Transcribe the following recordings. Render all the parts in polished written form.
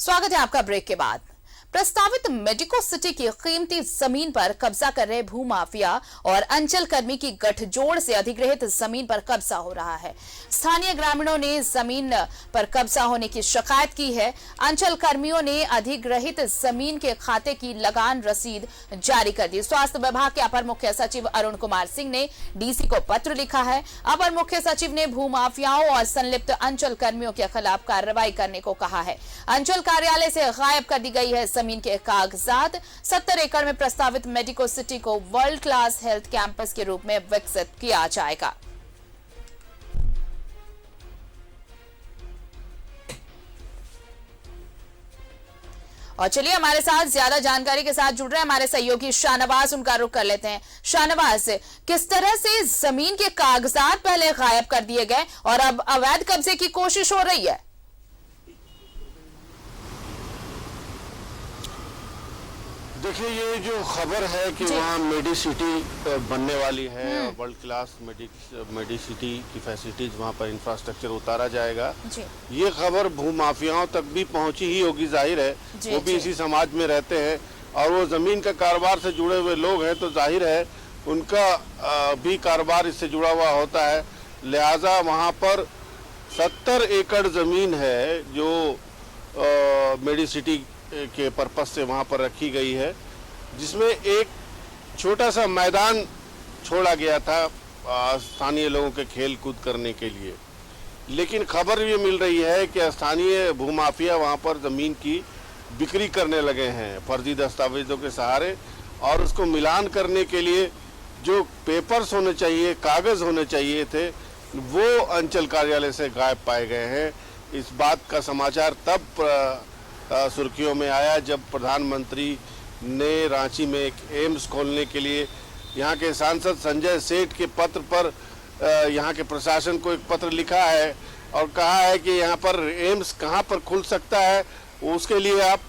स्वागत है आपका ब्रेक के बाद। प्रस्तावित मेडिको सिटी की कीमती जमीन पर कब्जा कर रहे भूमाफिया और अंचल कर्मी की गठजोड़ से अधिग्रहित जमीन पर कब्जा हो रहा है। स्थानीय ग्रामीणों ने जमीन पर कब्जा होने की शिकायत की है। अंचल कर्मियों ने अधिग्रहित जमीन के खाते की लगान रसीद जारी कर दी। स्वास्थ्य विभाग के अपर मुख्य सचिव अरुण कुमार सिंह ने डीसी को पत्र लिखा है। अपर मुख्य सचिव ने भूमाफियाओं और संलिप्त अंचल कर्मियों के खिलाफ कार्रवाई करने को कहा है। अंचल कार्यालय से गायब कर दी गई है जमीन के कागजात। 70 एकड़ में प्रस्तावित मेडिको सिटी को वर्ल्ड क्लास हेल्थ कैंपस के रूप में विकसित किया जाएगा। और चलिए हमारे साथ ज्यादा जानकारी के साथ जुड़ रहे हैं हमारे सहयोगी शाहनवाज, उनका रुख कर लेते हैं। शाहनवाज, किस तरह से जमीन के कागजात पहले गायब कर दिए गए और अब अवैध कब्जे की कोशिश हो रही है? देखिए, ये जो खबर है कि वहाँ मेडी सिटी बनने वाली है, वर्ल्ड क्लास मेडी सिटी की फैसिलिटीज वहाँ पर इंफ्रास्ट्रक्चर उतारा जाएगा, ये खबर भूमाफियाओं तक भी पहुँची ही होगी। जाहिर है वो भी इसी समाज में रहते हैं और वो जमीन का कारोबार से जुड़े हुए लोग हैं, तो जाहिर है उनका भी कारोबार इससे जुड़ा हुआ होता है। लिहाजा वहाँ पर 70 एकड़ जमीन है जो मेडी सिटी के पर्पस से वहाँ पर रखी गई है, जिसमें एक छोटा सा मैदान छोड़ा गया था स्थानीय लोगों के खेल कूद करने के लिए। लेकिन खबर ये मिल रही है कि स्थानीय भूमाफिया वहाँ पर ज़मीन की बिक्री करने लगे हैं फर्जी दस्तावेजों के सहारे, और उसको मिलान करने के लिए जो पेपर्स होने चाहिए, कागज़ होने चाहिए थे, वो अंचल कार्यालय से गायब पाए गए हैं। इस बात का समाचार तब सुर्खियों में आया जब प्रधानमंत्री ने रांची में एक एम्स खोलने के लिए यहाँ के सांसद संजय सेठ के पत्र पर यहाँ के प्रशासन को एक पत्र लिखा है और कहा है कि यहाँ पर एम्स कहाँ पर खुल सकता है, उसके लिए आप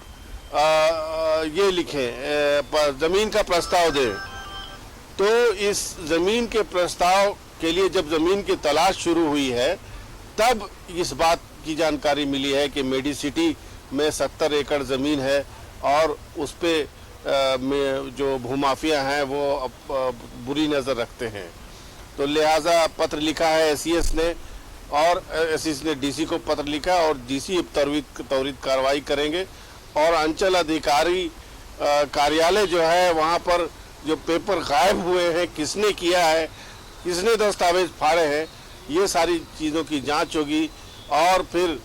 ये लिखें, ज़मीन का प्रस्ताव दें। तो इस ज़मीन के प्रस्ताव के लिए जब ज़मीन की तलाश शुरू हुई है, तब इस बात की जानकारी मिली है कि मेडी सिटी में 70 एकड़ ज़मीन है और उस पे जो भूमाफिया हैं वो बुरी नज़र रखते हैं। तो लिहाजा पत्र लिखा है एसईएस ने, और एसईएस ने डीसी को पत्र लिखा और डीसी त्वरित कार्रवाई करेंगे और अंचल अधिकारी कार्यालय जो है वहाँ पर जो पेपर गायब हुए हैं, किसने किया है, किसने दस्तावेज फाड़े हैं, ये सारी चीज़ों की जांच होगी। और फिर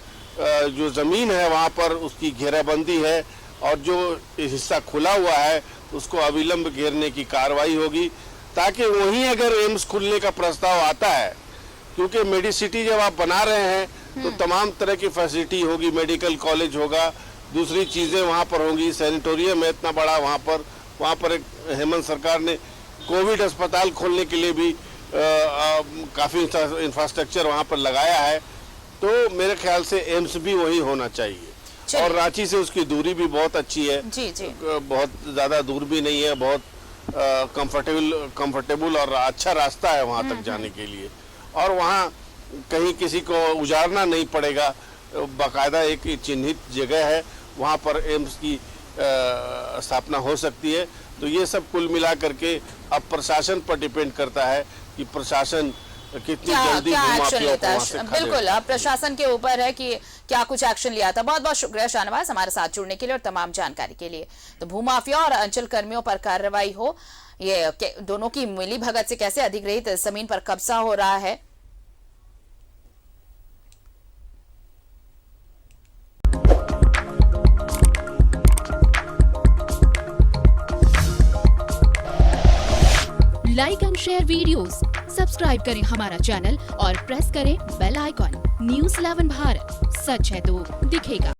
जो ज़मीन है वहाँ पर उसकी घेराबंदी है और जो हिस्सा खुला हुआ है उसको अविलंब घेरने की कार्रवाई होगी, ताकि वहीं अगर एम्स खुलने का प्रस्ताव आता है, क्योंकि मेडी सिटी जब आप बना रहे हैं तो तमाम तरह की फैसिलिटी होगी, मेडिकल कॉलेज होगा, दूसरी चीज़ें वहाँ पर होंगी, सैनिटोरियम है इतना बड़ा वहाँ पर एक हेमंत सरकार ने कोविड अस्पताल खोलने के लिए भी काफ़ी इंफ्रास्ट्रक्चर वहाँ पर लगाया है। तो मेरे ख्याल से एम्स भी वही होना चाहिए और रांची से उसकी दूरी भी बहुत अच्छी है, बहुत ज़्यादा दूर भी नहीं है, बहुत कंफर्टेबल और अच्छा रास्ता है वहाँ तक जाने के लिए, और वहाँ कहीं किसी को उजाड़ना नहीं पड़ेगा, बाकायदा एक चिन्हित जगह है, वहाँ पर एम्स की स्थापना हो सकती है। तो ये सब कुल मिला करके अब प्रशासन पर डिपेंड करता है कि प्रशासन कितनी जल्दी एक्शन लेता है। बिल्कुल, अब प्रशासन के ऊपर है कि क्या कुछ एक्शन लिया था। बहुत बहुत शुक्रिया शाहनवाज हमारे साथ जुड़ने के लिए और तमाम जानकारी के लिए। तो भूमाफिया और अंचल कर्मियों पर कार्रवाई हो, ये दोनों की मिली भगत से कैसे अधिग्रहित जमीन पर कब्जा हो रहा है। Like and share videos, subscribe करें हमारा चैनल और प्रेस करें बेल आइकॉन। न्यूज़ 11 भारत, सच है तो दिखेगा।